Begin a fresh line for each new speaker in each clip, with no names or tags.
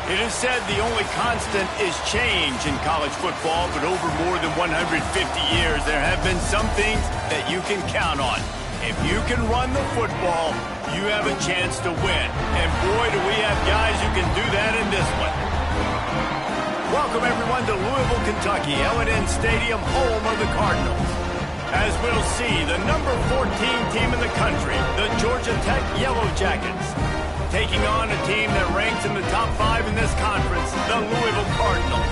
It is said the only constant is change in college football, but over more than 150 years, there have been some things that you can count on. If you can run the football, you have a chance to win. And boy, do we have guys who can do that in this one. Welcome, everyone, to Louisville, Kentucky, L&N Stadium, home of the Cardinals. As we'll see, the number 14 team in the country, the Georgia Tech Yellow Jackets, taking on a team that ranks in the top 5 in this conference, the Louisville Cardinals.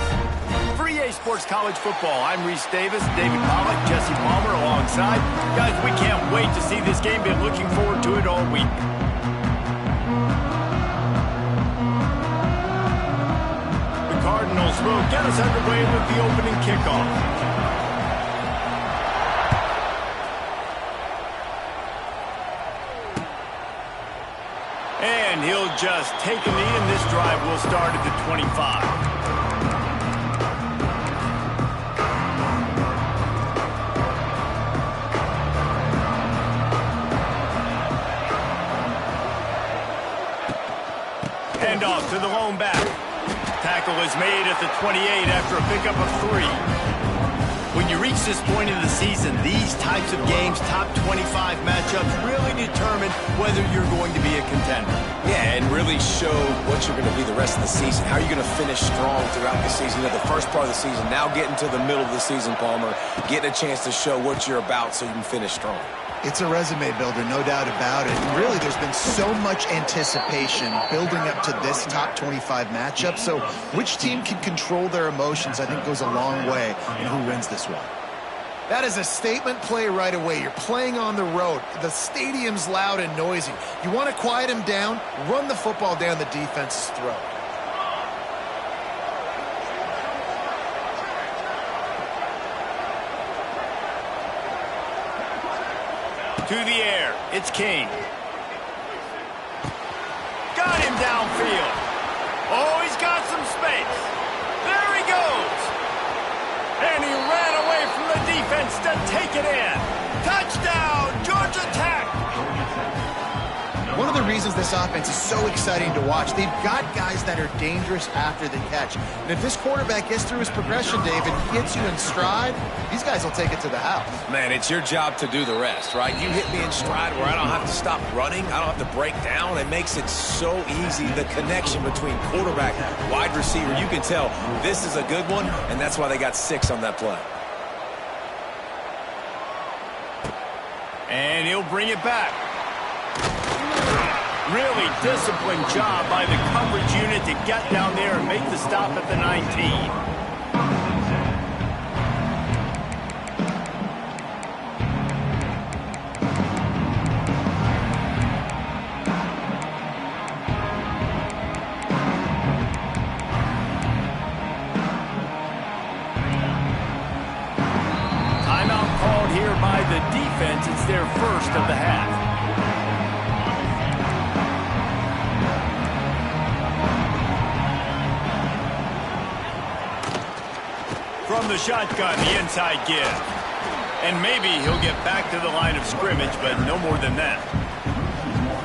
For EA Sports College Football, I'm Reese Davis, David Pollack, Jesse Palmer alongside. Guys, we can't wait to see this game. Been looking forward to it all week. The Cardinals will get us underway with the opening kickoff. And he'll just take a knee, and this drive will start at the 25. Hand off to the lone back. Tackle is made at the 28 after a pickup of 3. When you reach this point in the season, these types of games, top 25 matchups, really determine whether you're going to be a contender.
Yeah, and really show what you're going to be the rest of the season. How are you going to finish strong throughout the season? You know, the first part of the season, now getting to the middle of the season, Palmer, getting a chance to show what you're about so you can finish strong.
It's a resume builder, no doubt about it. And really, there's been so much anticipation building up to this top 25 matchup. So which team can control their emotions, I think, goes a long way in who wins this one. That is a statement play right away. You're playing on the road. The stadium's loud and noisy. You want to quiet him down, run the football down the defense's throat.
To the air, it's King. Got him downfield. Oh, he's got some space. There he goes. And he ran away from the defense to take it in. Touchdown, Georgia Tech.
One of the reasons this offense is so exciting to watch, they've got guys that are dangerous after the catch. And if this quarterback gets through his progression, David, gets you in stride, these guys will take it to the house.
Man, it's your job to do the rest, right? You hit me in stride where I don't have to stop running. I don't have to break down. It makes it so easy. The connection between quarterback, wide receiver, you can tell this is a good one, and that's why they got 6 on that play.
And he'll bring it back. Really disciplined job by the coverage unit to get down there and make the stop at the 19. Timeout called here by the defense. It's their first of the half. From the shotgun, the inside give. And maybe he'll get back to the line of scrimmage, but no more than that.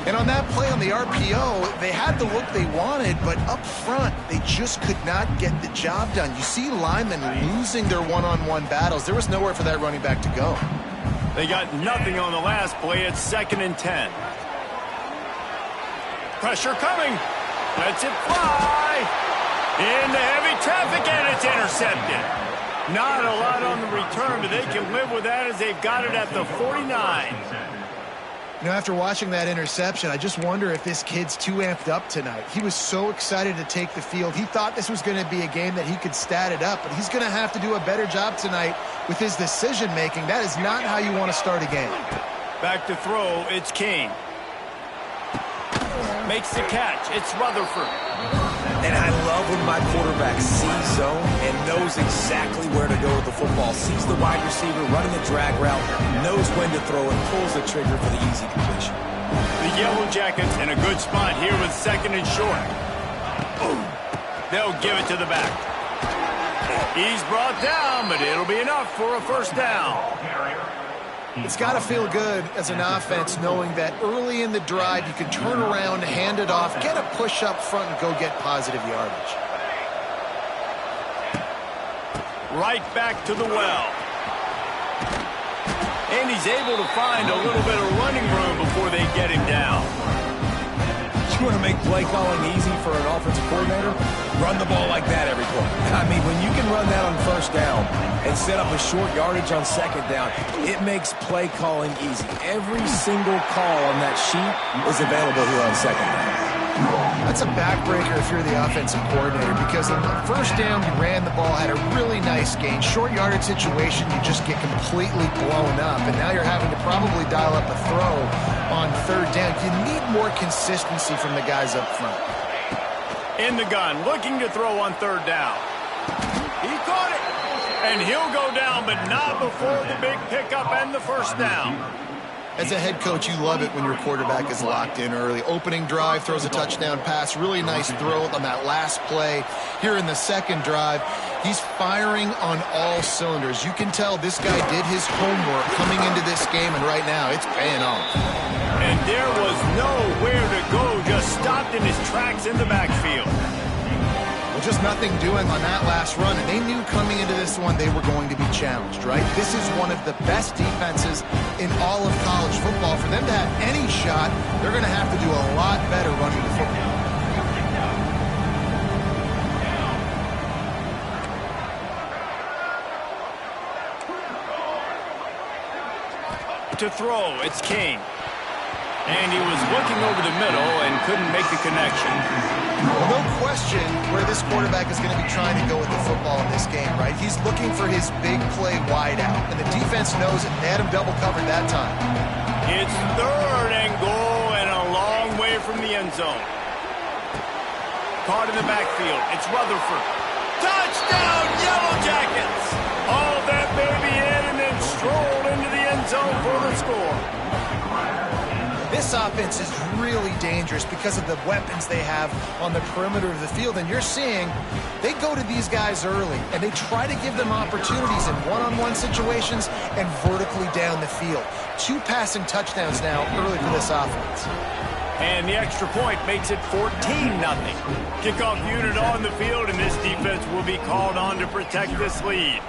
And on that play on the RPO, they had the look they wanted, but up front, they just could not get the job done. You see linemen losing their one-on-one battles. There was nowhere for that running back to go.
They got nothing on the last play. It's 2nd and 10. Pressure coming. Lets it fly. Into heavy traffic, and it's intercepted. Not a lot on the return, but they can live with that as they've got it at the 49.
You know, after watching that interception, I just wonder if this kid's too amped up tonight. He was so excited to take the field. He thought this was going to be a game that he could stat it up, but he's going to have to do a better job tonight with his decision-making. That is not how you want to start a game.
Back to throw, it's King. Makes the catch. It's Rutherford.
And I love when my quarterback sees zone and knows exactly where to go with the football. Sees the wide receiver running the drag route, knows when to throw it, pulls the trigger for the easy completion.
The Yellow Jackets in a good spot here with 2nd and short. They'll give it to the back. He's brought down, but it'll be enough for a first down.
It's got to feel good as an offense knowing that early in the drive you can turn around, hand it off, get a push up front, and go get positive yardage.
Right back to the well. And he's able to find a little bit of running room before they get him down.
You want to make play calling easy for an offensive coordinator? Run the ball like that every play. I mean, when you can run that on first down and set up a short yardage on second down, it makes play calling easy. Every single call on that sheet is available here on second down.
That's a backbreaker if you're the offensive coordinator, because on the first down you ran the ball, had a really nice gain. Short yardage situation, you just get completely blown up, and now you're having to probably dial up a throw on third down. You need more consistency from the guys up front.
In the gun, looking to throw on third down. He caught it, and he'll go down, but not before the big pickup and the first down.
As a head coach, you love it when your quarterback is locked in early. Opening drive, throws a touchdown pass. Really nice throw on that last play. Here in the second drive, he's firing on all cylinders. You can tell this guy did his homework coming into this game, and right now it's paying off.
And there was nowhere to go, just stopped in his tracks in the backfield.
Well, just nothing doing on that last run, and they knew coming into this one they were going to be challenged, right? This is one of the best defenses in all of college football. For them to have any shot, they're going to have to do a lot better running the football.
To throw, it's King. And he was looking over the middle and couldn't make the connection.
Well, no question where this quarterback is going to be trying to go with the football in this game, right? He's looking for his big play wide out, and the defense knows it. They had him double covered that time.
It's third and goal and a long way from the end zone. Caught in the backfield. It's Rutherford. Touchdown, Yellow Jackets! Hauled that baby in and then strolled into the end zone for the score.
This offense is really dangerous because of the weapons they have on the perimeter of the field. And you're seeing they go to these guys early, and they try to give them opportunities in one-on-one situations and vertically down the field. 2 passing touchdowns now early for this offense.
And the extra point makes it 14-0. Kickoff unit on the field, and this defense will be called on to protect this lead.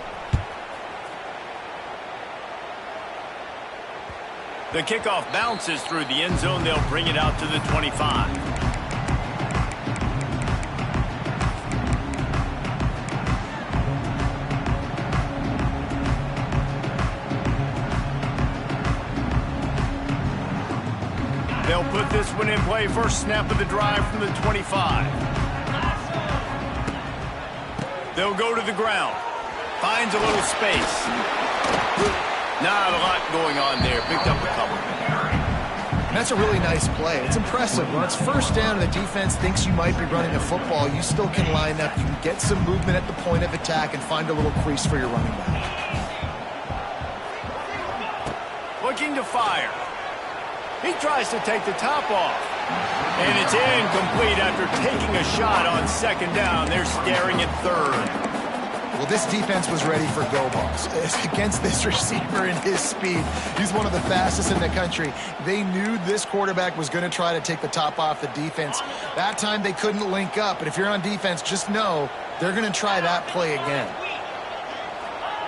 The kickoff bounces through the end zone. They'll bring it out to the 25. They'll put this one in play. First snap of the drive from the 25. They'll go to the ground. Finds a little space. Not a lot going on there. Picked up a couple.
That's a really nice play. It's impressive. When it's first down and the defense thinks you might be running a football, you still can line up. You can get some movement at the point of attack and find a little crease for your running back.
Looking to fire. He tries to take the top off. And it's incomplete after taking a shot on second down. They're staring at third.
Well, this defense was ready for go balls. Against this receiver and his speed, he's one of the fastest in the country. They knew this quarterback was going to try to take the top off the defense. That time they couldn't link up, but if you're on defense, just know they're going to try that play again.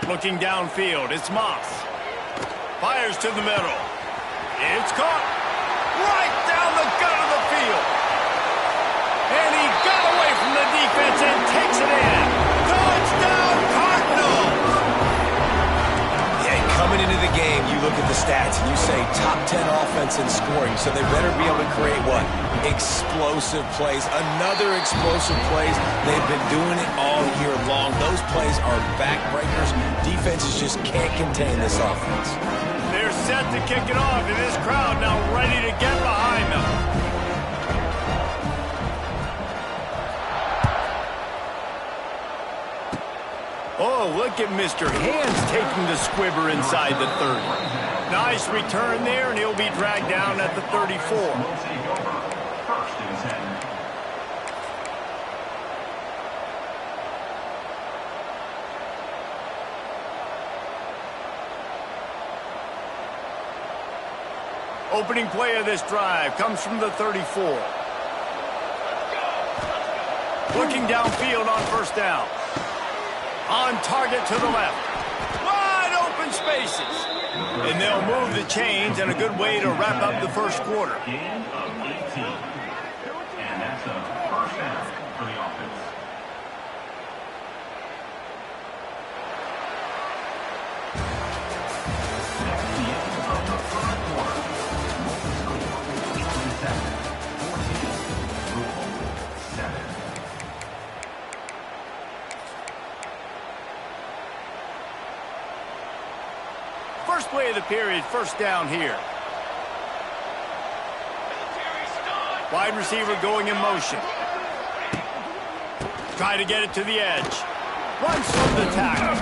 Looking downfield, it's Moss. Fires to the middle. It's caught right down the gut of the field. And he got away from the defense and takes it in. Touchdown, Cardinals!
Yeah, coming into the game, you look at the stats and you say top 10 offense in scoring, so they better be able to create what? Explosive plays. Another explosive plays. They've been doing it all year long. Those plays are backbreakers. Defenses just can't contain this offense.
They're set to kick it off, and this crowd now ready to get behind them. Oh, look at Mr. Hands taking the squibber inside the 30. Nice return there, and he'll be dragged down at the 34. Opening play of this drive comes from the 34. Looking downfield on first down. On target to the left. Wide open spaces. And they'll move the chains, and a good way to wrap up the first quarter.
Gain of 18. And that's a first down for the offense. At the end of the third quarter, Molten School 27, 14, Louisville 7.
First play of the period, first down here. Wide receiver going in motion. Try to get it to the edge. Runs from the tackle.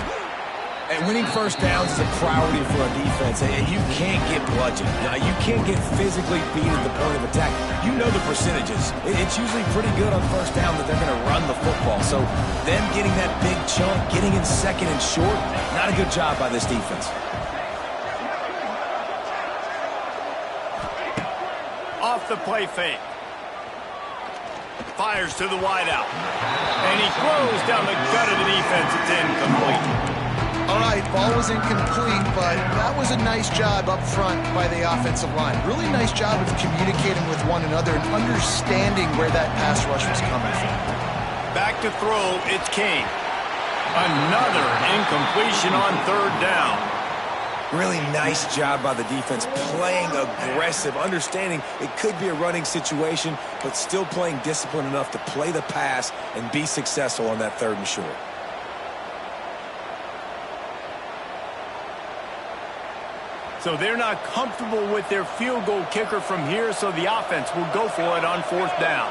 And winning first downs is a priority for a defense, and you can't get bludgeoned. Now, you can't get physically beat at the point of attack. You know the percentages. It's usually pretty good on first down that they're going to run the football. So them getting that big chunk, getting in second and short, not a good job by this defense.
Off the play fake. Fires to the wideout. And he throws down the gut of the defense. It's incomplete.
All right, ball was incomplete, but that was a nice job up front by the offensive line. Really nice job of communicating with one another and understanding where that pass rush was coming from.
Back to throw, it's King. Another incompletion on third down.
Really nice job by the defense, playing aggressive, understanding it could be a running situation, but still playing disciplined enough to play the pass and be successful on that third and short.
So they're not comfortable with their field goal kicker from here, so the offense will go for it on fourth down.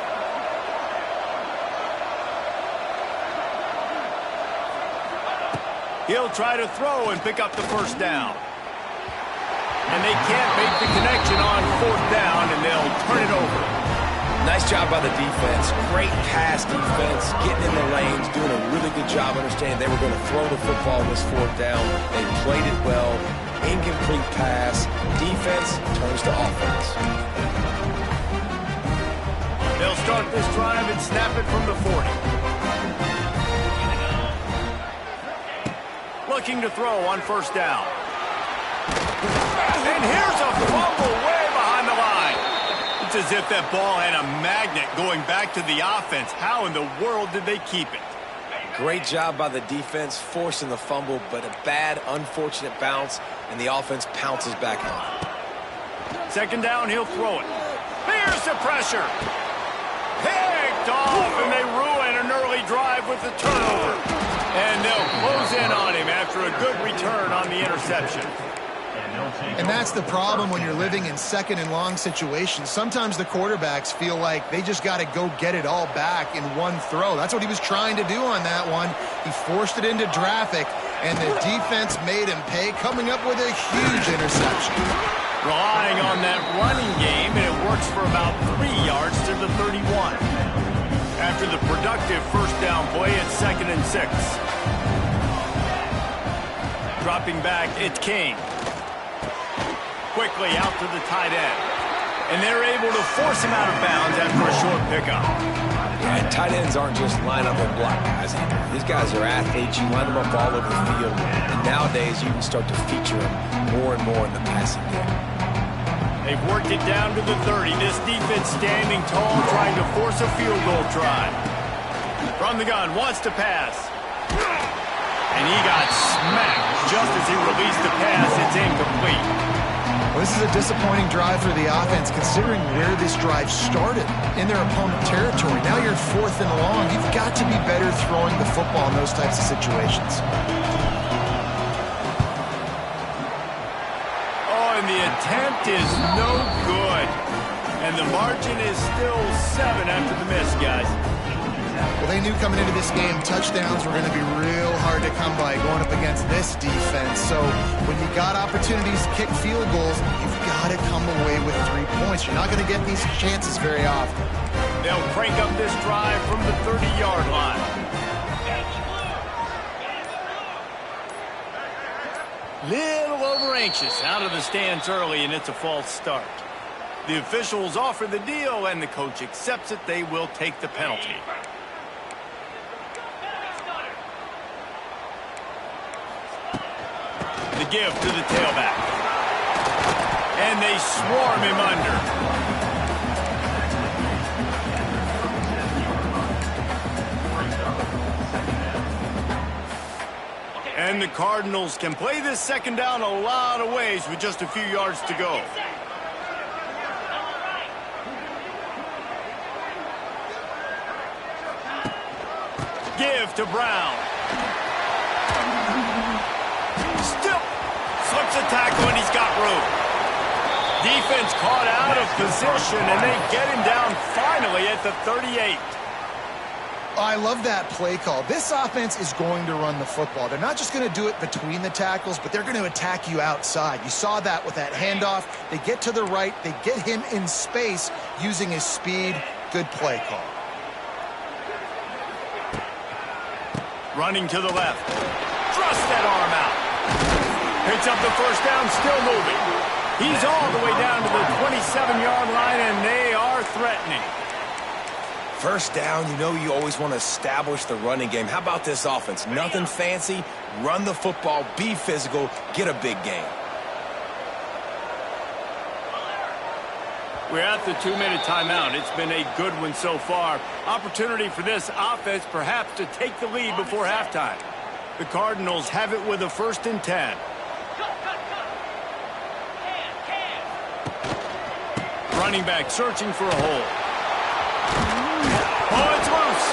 He'll try to throw and pick up the first down. And they can't make the connection on fourth down, and they'll turn it over.
Nice job by the defense. Great pass defense, getting in the lanes, doing a really good job understanding they were going to throw the football on this fourth down. They played it well. Incomplete pass. Defense turns to offense.
They'll start this drive and snap it from the 40. Looking to throw on first down. And here's a fumble way behind the line. It's as if that ball had a magnet going back to the offense. How in the world did they keep it?
Great job by the defense forcing the fumble, but a bad, unfortunate bounce, and the offense pounces back on.
Second down, he'll throw it. Here's the pressure. Picked off, and they ruin an early drive with the turnover. And they'll close in on him after a good return on the interception.
And that's the problem when you're living in second and long situations. Sometimes the quarterbacks feel like they just got to go get it all back in one throw. That's what he was trying to do on that one. He forced it into traffic, and the defense made him pay, coming up with a huge interception.
Relying on that running game, and it works for about 3 yards to the 31. After the productive first down play, it's 2nd and 6. Dropping back, it's King. Quickly out to the tight end. And they're able to force him out of bounds after a short pickup.
Yeah, and tight ends aren't just line up and block guys either. These guys are athletes. You line them up all over the field. And nowadays, you can start to feature them more and more in the passing game.
They've worked it down to the 30. This defense standing tall, trying to force a field goal try. From the gun, wants to pass. And he got smacked just as he released the pass. It's incomplete.
Well, this is a disappointing drive for the offense, considering where this drive started, in their opponent territory. Now you're 4th and long. You've got to be better throwing the football in those types of situations.
Oh, and the attempt is no good. And the margin is still 7 after the miss, guys.
Well, they knew coming into this game touchdowns were going to be real hard to come by going up against this defense. So when you got opportunities to kick field goals, you've got to come away with 3 points. You're not going to get these chances very often.
They'll crank up this drive from the 30-yard line. Little over anxious out of the stands early, and it's a false start. The officials offer the deal, and the coach accepts it. They will take the penalty. The give to the tailback. And they swarm him under. And the Cardinals can play this second down a lot of ways with just a few yards to go. Give to Brown. Still slips a tackle, and he's got room. Defense caught out of position, and they get him down finally at the 38.
I love that play call. This offense is going to run the football. They're not just going to do it between the tackles, but they're going to attack you outside. You saw that with that handoff. They get to the right. They get him in space using his speed. Good play call.
Running to the left. Thrust that arm out. Picks up the first down, still moving. He's all the way down to the 27-yard line, and they are threatening.
First down, you know you always want to establish the running game. How about this offense? Nothing fancy. Run the football, be physical, get a big gain.
We're at the 2-minute timeout. It's been a good one so far. Opportunity for this offense perhaps to take the lead before halftime. The Cardinals have it with a 1st and 10. Running back searching for a hole. Oh, it's loose.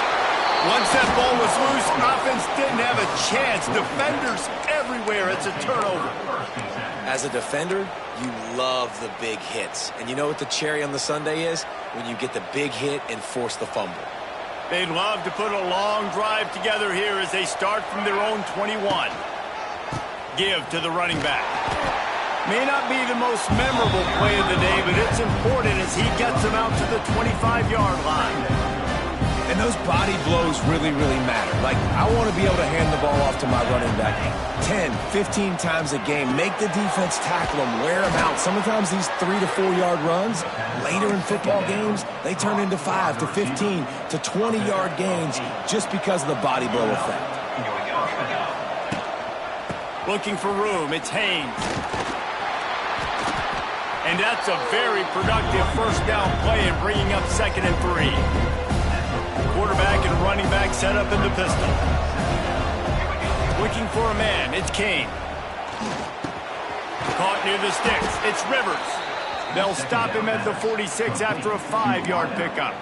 Once that ball was loose, offense didn't have a chance. Defenders everywhere. It's a turnover.
As a defender, you love the big hits. And you know what the cherry on the sundae is? When you get the big hit and force the fumble.
They'd love to put a long drive together here as they start from their own 21. Give to the running back. May not be the most memorable play of the day, but it's important as he gets them out to the 25-yard line.
And those body blows really, really matter. Like, I want to be able to hand the ball off to my running back 10, 15 times a game. Make the defense tackle them, wear them out. Sometimes these 3 to 4 yard runs, later in football games, they turn into 5 to 15 to 20-yard gains just because of the body blow effect.
Looking for room, it's Haynes. And that's a very productive first down play in bringing up 2nd and 3. Quarterback and running back set up in the pistol. Looking for a man, it's Kane. Caught near the sticks, it's Rivers. They'll stop him at the 46 after a 5-yard pickup.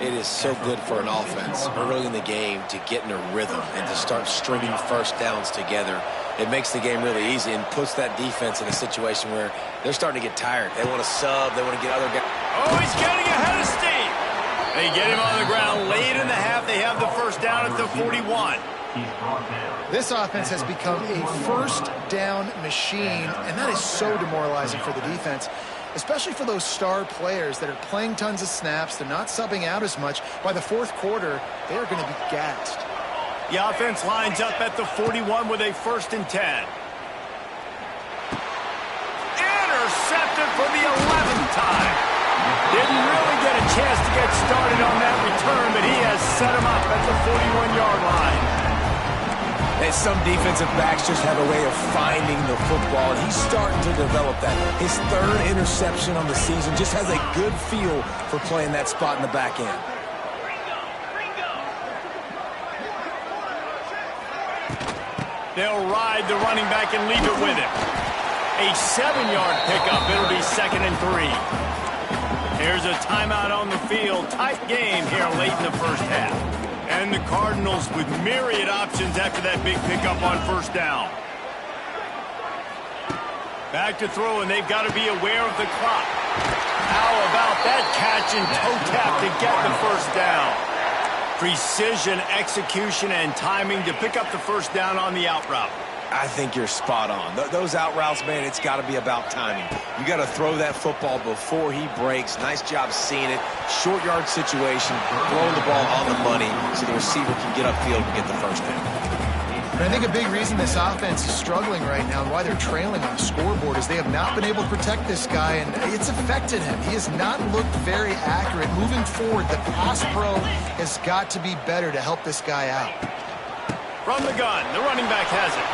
It is so good for an offense early in the game to get in a rhythm and to start stringing first downs together. It makes the game really easy and puts that defense in a situation where they're starting to get tired. They want to sub, they want to get other guys.
Oh, he's getting ahead of steam. They get him on the ground late in the half. They have the first down at the 41.
This offense has become a first down machine, and that is so demoralizing for the defense, especially for those star players that are playing tons of snaps. They're not subbing out as much. By the 4th quarter, they are going to be gassed.
The offense lines up at the 41 with a 1st and 10. Intercepted for the 11th time. Didn't really get a chance to get started on that return, but he has set him up at the 41-yard line.
And some defensive backs just have a way of finding the football, and he's starting to develop that. His 3rd interception on the season just has a good feel for playing that spot in the back end.
They'll ride the running back and leave it with him. A 7-yard pickup. It'll be 2nd and 3. Here's a timeout on the field. Tight game here late in the first half. And the Cardinals with myriad options after that big pickup on first down. Back to throw, and they've got to be aware of the clock. How about that catch and toe tap to get the first down? Precision, execution, and timing to pick up the first down on the out route.
I think you're spot on. Those out routes, man, it's got to be about timing. You got to throw that football before he breaks. Nice job seeing it. Short yard situation, throwing the ball on the money so the receiver can get upfield and get the first down.
And I think a big reason this offense is struggling right now and why they're trailing on the scoreboard is they have not been able to protect this guy, and it's affected him. He has not looked very accurate. Moving forward, the pass pro has got to be better to help this guy out.
From the gun, the running back has it.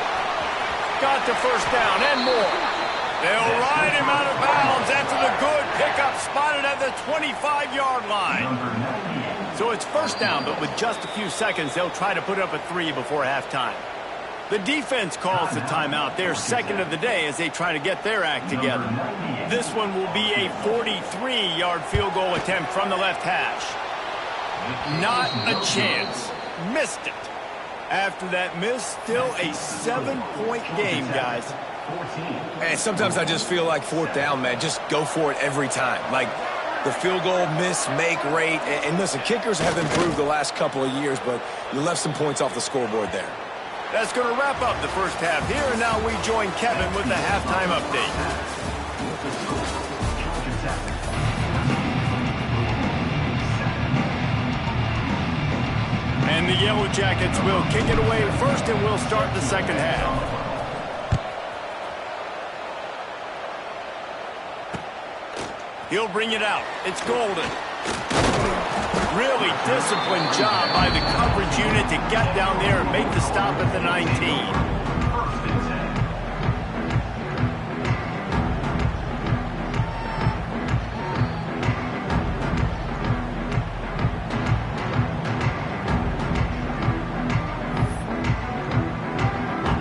Got the first down and more. They'll ride him out of bounds after the good pickup spotted at the 25-yard line. So it's first down, but with just a few seconds, they'll try to put up a 3 before halftime. The defense calls the timeout. They're second of the day as they try to get their act together. This one will be a 43-yard field goal attempt from the left hash. Not a chance. Missed it. After that miss, still a 7-point game, guys.
And sometimes I just feel like fourth down, man. Just go for it every time. Like the field goal miss, make rate. And listen, kickers have improved the last couple of years, but you left some points off the scoreboard there.
That's going to wrap up the first half here, and now we join Kevin with the halftime update. And the Yellow Jackets will kick it away first, and we'll start the second half. He'll bring it out. It's Golden. Really disciplined job by the coverage unit to get down there and make the stop at the 19.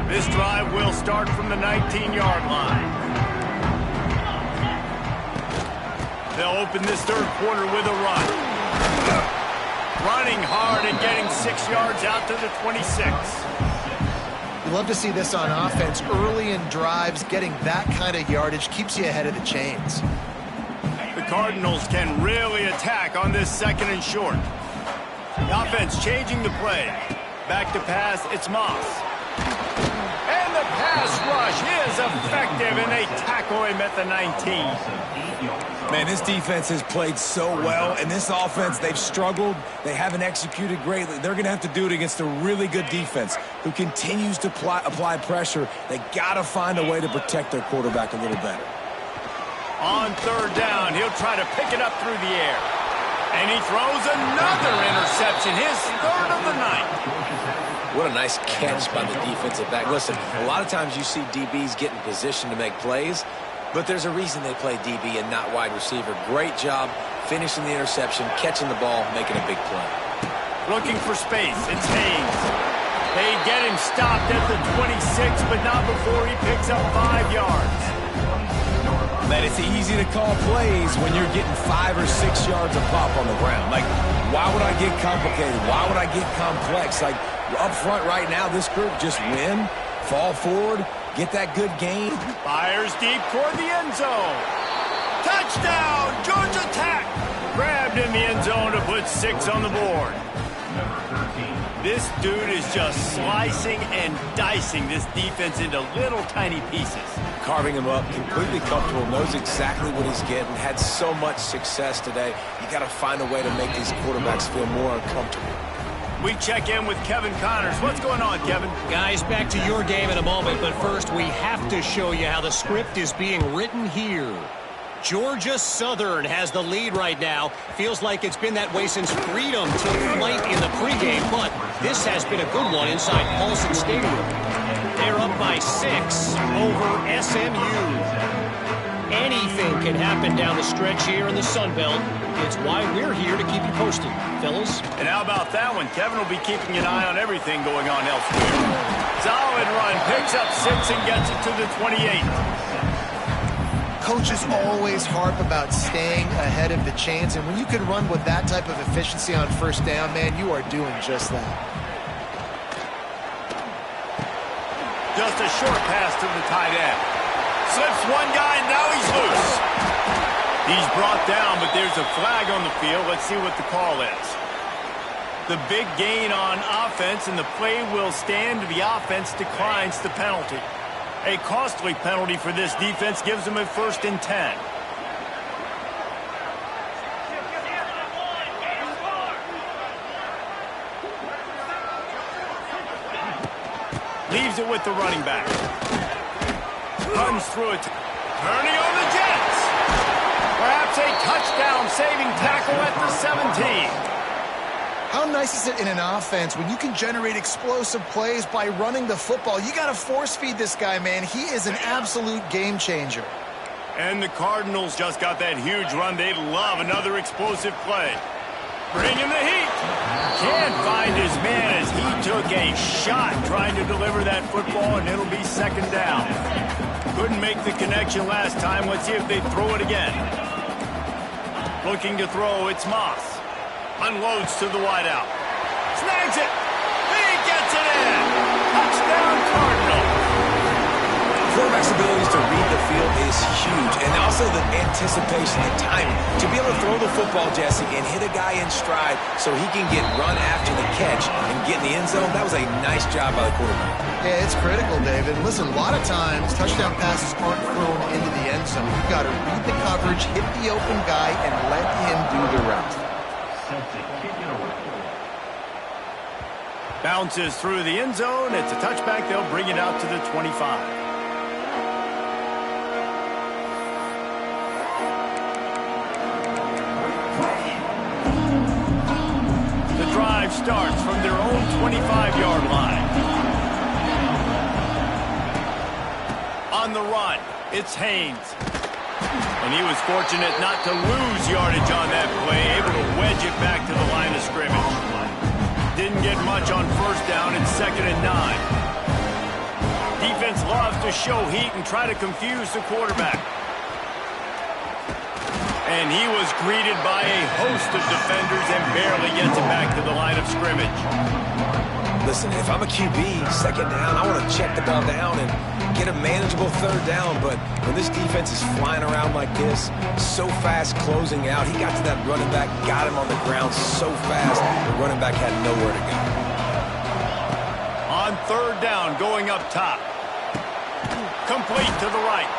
This drive will start from the 19-yard line. They'll open this third quarter with a run. Running hard and getting 6 yards out to the 26.
You love to see this on offense. Early in drives, getting that kind of yardage keeps you ahead of the chains.
The Cardinals can really attack on this second and short. The offense changing the play. Back to pass, it's Moss. And the pass rush is effective, and they tackle him at the 19.
Man, this defense has played so well, and this offense, they've struggled. They haven't executed greatly. They're going to have to do it against a really good defense who continues to apply pressure. They got to find a way to protect their quarterback a little better.
On third down, he'll try to pick it up through the air. And he throws another interception, his third of the night.
What a nice catch by the defensive back. Listen, a lot of times you see DBs get in position to make plays, but there's a reason they play DB and not wide receiver. Great job finishing the interception, catching the ball, making a big play.
Looking for space. It's Haynes. They get him stopped at the 26, but not before he picks up 5 yards.
Man, it's easy to call plays when you're getting 5 or 6 yards of pop on the ground. Like, why would I get complicated? Why would I get complex? Like, up front right now, this group just win, fall forward, get that good gain.
Fires deep toward the end zone. Touchdown, Georgia Tech. Grabbed in the end zone to put 6 on the board. This dude is just slicing and dicing this defense into little tiny pieces.
Carving him up, completely comfortable, knows exactly what he's getting, had so much success today. You got to find a way to make these quarterbacks feel more uncomfortable.
We check in with Kevin Connors. What's going on, Kevin?
Guys, back to your game in a moment, but first we have to show you how the script is being written here. Georgia Southern has the lead right now. Feels like it's been that way since freedom took flight in the pregame, but this has been a good one inside Paulson Stadium. They're up by 6 over SMU. Anything can happen down the stretch here in the Sun Belt. It's why we're here to keep you posted, fellas.
And how about that one? Kevin will be keeping an eye on everything going on elsewhere. Solid run, picks up 6 and gets it to the 28.
Coaches always harp about staying ahead of the chains, and when you can run with that type of efficiency on first down, man, you are doing just that.
Just a short pass to the tight end. Slips one guy, now he's loose. He's brought down, but there's a flag on the field. Let's see what the call is. The big gain on offense, and the play will stand. The offense declines the penalty. A costly penalty for this defense gives them a 1st and 10. Leaves it with the running back. Runs through it. Turning on the Jets. Perhaps a touchdown-saving tackle at the 17.
How nice is it in an offense when you can generate explosive plays by running the football? You got to force-feed this guy, man. He is an absolute game changer.
And the Cardinals just got that huge run. They'd love another explosive play. Bringing the heat. Can't find his man as he took a shot trying to deliver that football, and it'll be second down. Couldn't make the connection last time. Let's see if they throw it again. Looking to throw, it's Moss. Unloads to the wideout. Snags it. He gets it in. Touchdown, Cardinals.
Quarterback's abilities to read the field is huge, and also the anticipation, the timing. To be able to throw the football, Jesse, and hit a guy in stride so he can get run after the catch and get in the end zone, that was a nice job by the quarterback.
Yeah, it's critical, David. Listen, a lot of times, touchdown passes aren't thrown into the end zone. You've got to read the coverage, hit the open guy, and let him do the rest.
Bounces through the end zone. It's a touchback. They'll bring it out to the 25. Drive starts from their own 25-yard line. On the run, it's Haynes. And he was fortunate not to lose yardage on that play, able to wedge it back to the line of scrimmage. Didn't get much on first down. It's 2nd and 9. Defense loves to show heat and try to confuse the quarterback. And he was greeted by a host of defenders and barely gets it back to the line of scrimmage.
Listen, if I'm a QB, second down, I want to check the ball down and get a manageable third down. But when this defense is flying around like this, so fast closing out, he got to that running back, got him on the ground so fast, the running back had nowhere to go.
On third down, going up top. Complete to the right.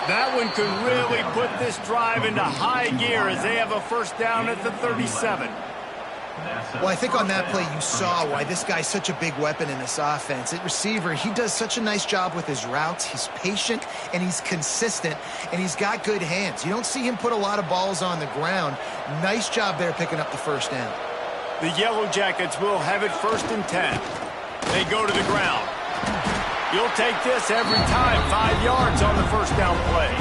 That one could really put this drive into high gear as they have a first down at the 37.
Well, I think on that play you saw why this guy's such a big weapon in this offense. At receiver, he does such a nice job with his routes. He's patient, and he's consistent, and he's got good hands. You don't see him put a lot of balls on the ground. Nice job there picking up the first down.
The Yellow Jackets will have it 1st and 10. They go to the ground. You'll take this every time. 5 yards on the first down play.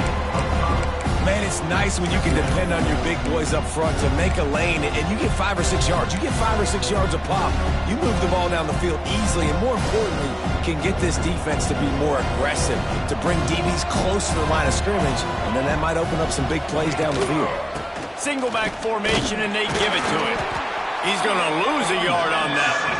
Man, it's nice when you can depend on your big boys up front to make a lane, and you get 5 or 6 yards. You get 5 or 6 yards a pop. You move the ball down the field easily, and more importantly, can get this defense to be more aggressive, to bring DBs close to the line of scrimmage, and then that might open up some big plays down the field.
Single back formation, and they give it to him. He's going to lose a yard on that one.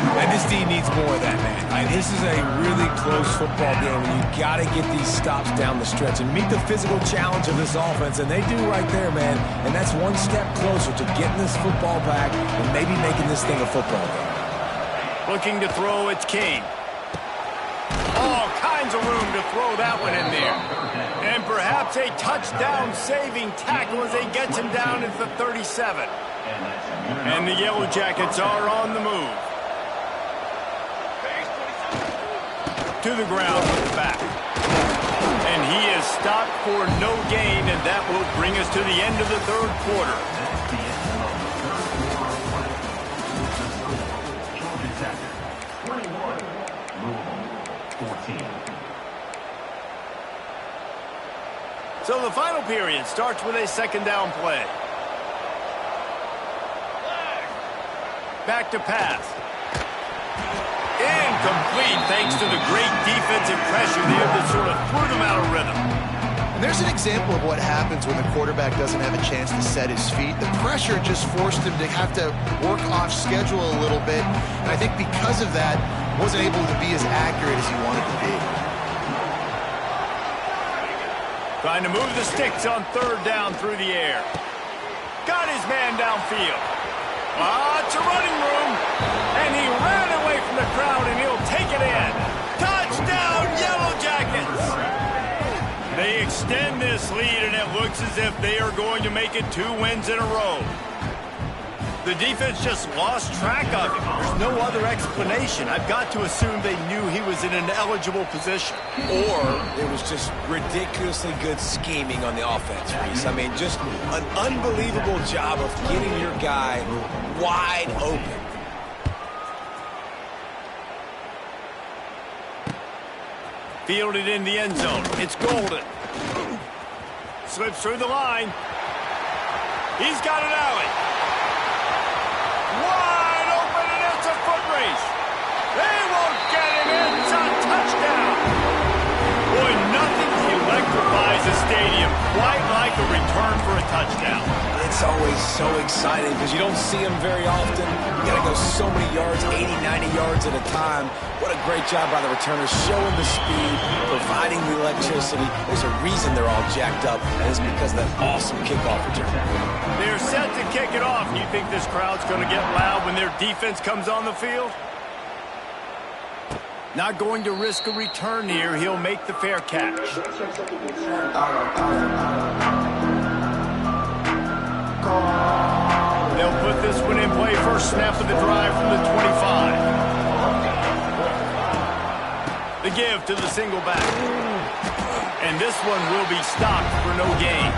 And this team needs more of that, man. This is a really close football game, and you got to get these stops down the stretch and meet the physical challenge of this offense, and they do right there, man. And that's one step closer to getting this football back and maybe making this thing a football game.
Looking to throw, it's Kane. All kinds of room to throw that one in there. And perhaps a touchdown-saving tackle as they get him down at the 37. And the Yellow Jackets are on the move. To the ground with the back. And he is stopped for no gain, and that will bring us to the end of the third quarter. So the final period starts with a second down play. Back to pass. Incomplete thanks to the great defensive pressure there that sort of threw them out of rhythm.
And there's an example of what happens when the quarterback doesn't have a chance to set his feet. The pressure just forced him to have to work off schedule a little bit. And I think because of that, wasn't able to be as accurate as he wanted to be.
Trying to move the sticks on third down through the air. Got his man downfield. Lots of running room. And he ran away from the crowd, and he'll take it in. Touchdown, Yellow Jackets! They extend this lead, and it looks as if they are going to make it 2 wins in a row. The The defense just lost track of him. There's no other explanation. I've got to assume they knew he was in an eligible position.
Or it was just ridiculously good scheming on the offense, Reese. I mean, just an unbelievable job of getting your guy wide open.
Fielded in the end zone. It's Golden. Slips through the line. He's got an alley. Wide open, and it's a foot race. They won't get him in. It's a touchdown. Boy, nothing electrifies a stadium quite like a return for a touchdown.
It's always so exciting because you don't see them very often. You got to go so many yards, 80, 90 yards at a time. What a great job by the returners, showing the speed, providing the electricity. There's a reason they're all jacked up, and it's because of that awesome kickoff return.
They're set to kick it off. You think this crowd's going to get loud when their defense comes on the field? Not going to risk a return here. He'll make the fair catch. They'll put this one in play. First snap of the drive from the 25. The give to the single back. And this one will be stopped for no gain.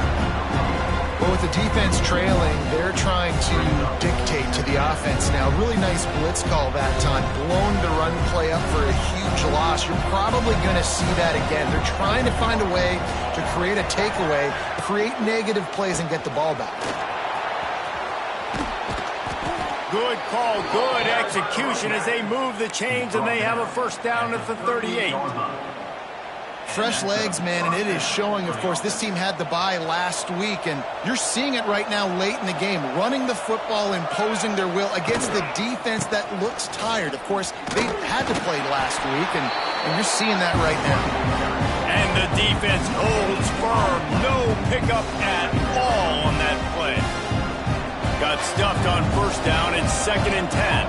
Well, with the defense trailing, they're trying to dictate to the offense now. Really nice blitz call that time. Blown the run play up for a huge loss. You're probably going to see that again. They're trying to find a way to create a takeaway, create negative plays, and get the ball back.
Good call, good execution as they move the chains, and they have a first down at the 38.
Fresh legs, man, and it is showing, of course. This team had the bye last week, and you're seeing it right now late in the game. Running the football, imposing their will against the defense that looks tired. Of course, they had to play last week, and you're seeing that right now.
And the defense holds firm. No pickup at all on that play. Got stuffed on first down and 2nd and 10.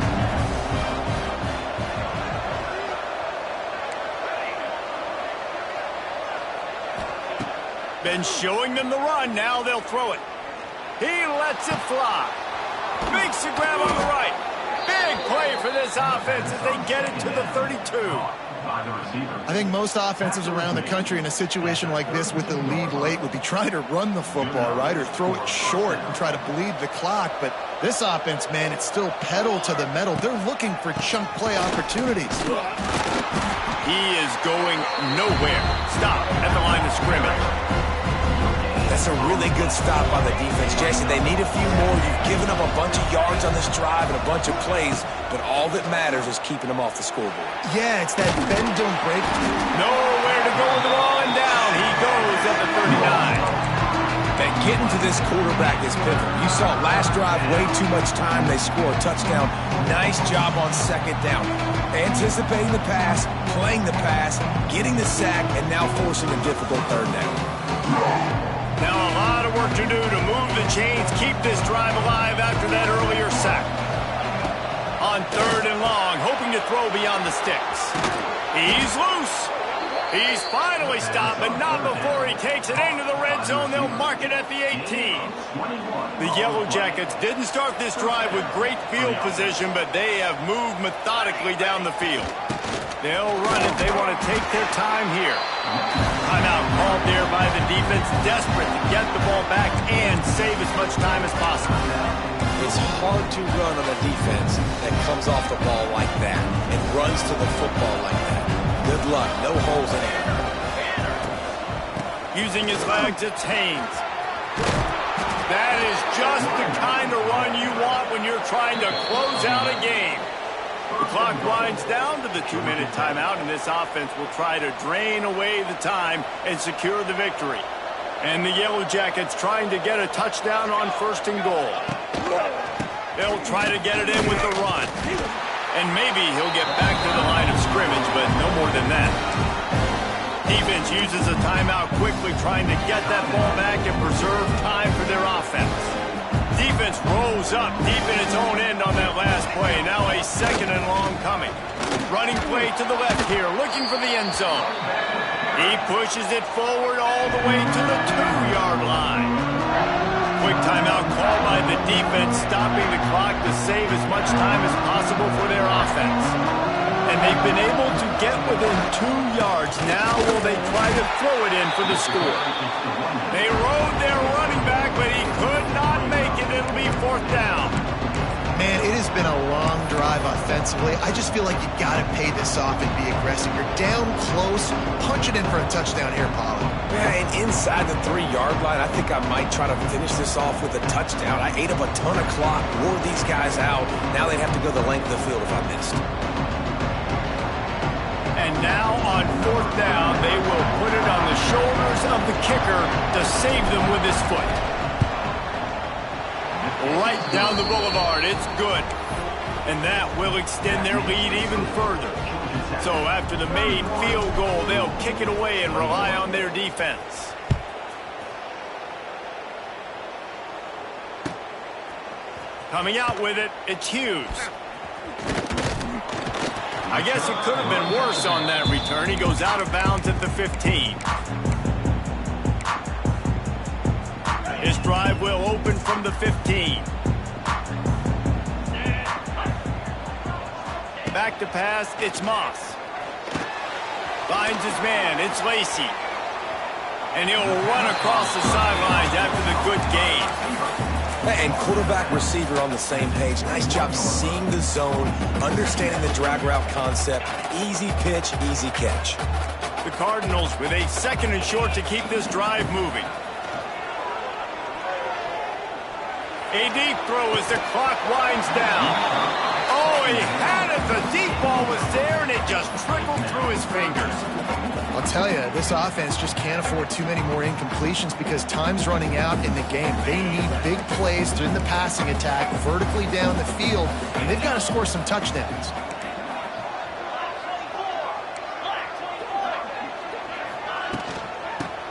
Been showing them the run. Now they'll throw it. He lets it fly. Makes the grab on the right. Big play for this offense as they get it to the 32.
I think most offenses around the country in a situation like this with the lead late would be trying to run the football, right, or throw it short and try to bleed the clock. But this offense, man, it's still pedal to the metal. They're looking for chunk play opportunities.
He is going nowhere. Stop at the line of scrimmage.
That's a really good stop by the defense, Jason. They need a few more. You've given up a bunch of yards on this drive and a bunch of plays, but all that matters is keeping them off the scoreboard.
Yeah, it's that bend, don't break.
Nowhere to go with the ball, and down he goes at the 39.
And getting to this quarterback is pivotal. You saw last drive, way too much time. They score a touchdown. Nice job on 2nd down. Anticipating the pass, playing the pass, getting the sack, and now forcing a difficult 3rd down.
Now a lot of work to do to move the chains, keep this drive alive after that earlier sack. On 3rd and long, hoping to throw beyond the sticks. He's loose. He's finally stopped, but not before he takes it into the red zone. They'll mark it at the 18. The Yellow Jackets didn't start this drive with great field position, but they have moved methodically down the field. They'll run it. They want to take their time here. Timeout called there by the defense, desperate to get the ball back and save as much time as possible.
It's hard to run on a defense that comes off the ball like that and runs to the football like that. Good luck. No holes in it.
Using his legs, it's Haynes. That is just the kind of run you want when you're trying to close out a game. The clock winds down to the 2-minute timeout, and this offense will try to drain away the time and secure the victory. And the Yellow Jackets trying to get a touchdown on 1st and goal. They'll try to get it in with the run. And maybe he'll get back to the line of scrimmage, but no more than that. Defense uses a timeout quickly, trying to get that ball back and preserve time for their offense. Defense rolls up deep in its own end on that last play. Now a 2nd and long coming. Running play to the left here, looking for the end zone. He pushes it forward all the way to the 2-yard line. Quick timeout called by the defense, stopping the clock to save as much time as possible for their offense. And they've been able to get within 2 yards. Now will they try to throw it in for the score? They rode their running back, but he could not make it. It'll be 4th down.
Man, it has been a long drive offensively. I just feel like you got to pay this off and be aggressive. You're down close. Punch it in for a touchdown here, Pollard.
Yeah, and inside the 3-yard line, I think I might try to finish this off with a touchdown. I ate up a ton of clock, wore these guys out. Now they'd have to go the length of the field if I missed.
And now on 4th down, they will put it on the shoulders of the kicker to save them with his foot. Right down the boulevard. It's good. And that will extend their lead even further. So after the made field goal, they'll kick it away and rely on their defense. Coming out with it, it's Hughes. I guess it could have been worse on that return. He goes out of bounds at the 15. His drive will open from the 15. Back to pass, it's Moss. Finds his man, it's Lacy. And he'll run across the sidelines after the good gain.
And quarterback receiver on the same page. Nice job seeing the zone, understanding the drag route concept. Easy pitch, easy catch.
The Cardinals with a 2nd and short to keep this drive moving. A deep throw as the clock winds down. Oh, he had it. The deep ball was there, and it just trickled through his fingers.
I'll tell you, this offense just can't afford too many more incompletions because time's running out in the game. They need big plays in the passing attack, vertically down the field, and they've got to score some touchdowns.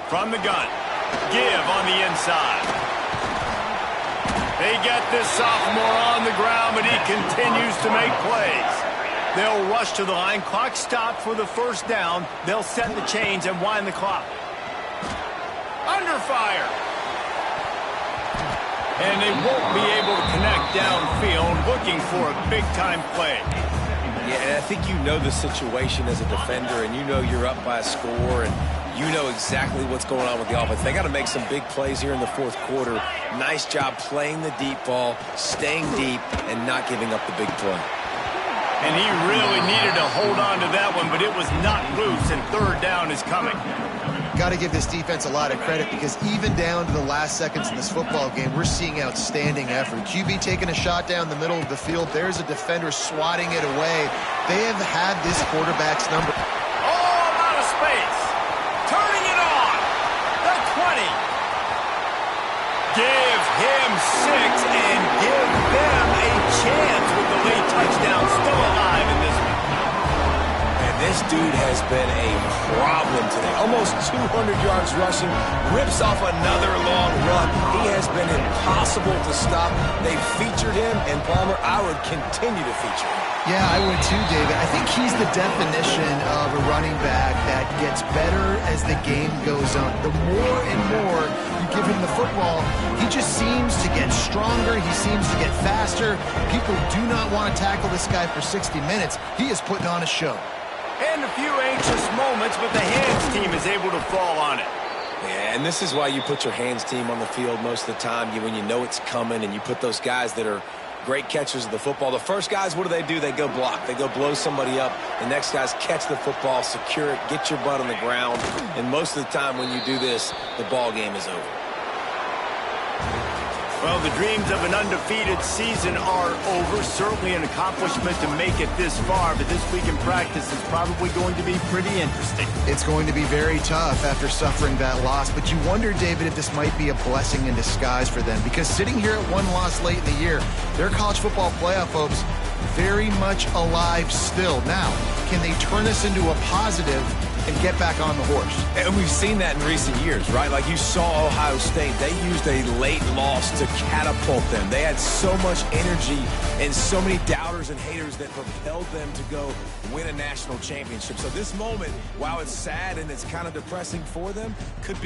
From the gun, give on the inside. They get this sophomore on the ground, but he continues to make plays. They'll rush to the line. Clock stopped for the 1st down. They'll set the chains and wind the clock. Under fire. And they won't be able to connect downfield, looking for a big-time play.
Yeah, and I think you know the situation as a defender, and you know you're up by a score, and you know exactly what's going on with the offense. They got to make some big plays here in the 4th quarter. Nice job playing the deep ball, staying deep, and not giving up the big play.
And he really needed to hold on to that one, but it was not loose, and 3rd down is coming.
Got to give this defense a lot of credit because even down to the last seconds in this football game, we're seeing outstanding effort. QB taking a shot down the middle of the field. There's a defender swatting it away. They have had this quarterback's number.
Oh, a lot of space. Turning it on. The 20. Give him 6 and give them a chance with the late touchdown still alive in this one.
And this dude has been a problem today. Almost 200 yards rushing, rips off another long run. He has been impossible to stop. They've featured him, and Palmer, I would continue to feature him.
Yeah, I would too, David. I think he's the definition of a running back that gets better as the game goes on. The more and more you give him the football, he just seems to get stronger. He seems to get faster. People do not want to tackle this guy for 60 minutes. He is putting on a show.
And a few anxious moments, but the hands team is able to fall on it.
Yeah, and this is why you put your hands team on the field most of the time when you know it's coming, and you put those guys that are great catchers of the football. The first guys, what do? They go block. They go blow somebody up. The next guys catch the football, secure it, get your butt on the ground. And most of the time when you do this, the ball game is over.
Well, the dreams of an undefeated season are over. Certainly an accomplishment to make it this far, but this week in practice is probably going to be pretty interesting.
It's going to be very tough after suffering that loss, but you wonder, David, if this might be a blessing in disguise for them, because sitting here at one loss late in the year, their college football playoff hopes very much alive still. Now, can they turn this into a positive and get back on the horse?
And we've seen that in recent years, right? Like you saw Ohio State. They used a late loss to catapult them. They had so much energy and so many doubters and haters that propelled them to go win a national championship. So this moment, while it's sad and it's kind of depressing for them, could be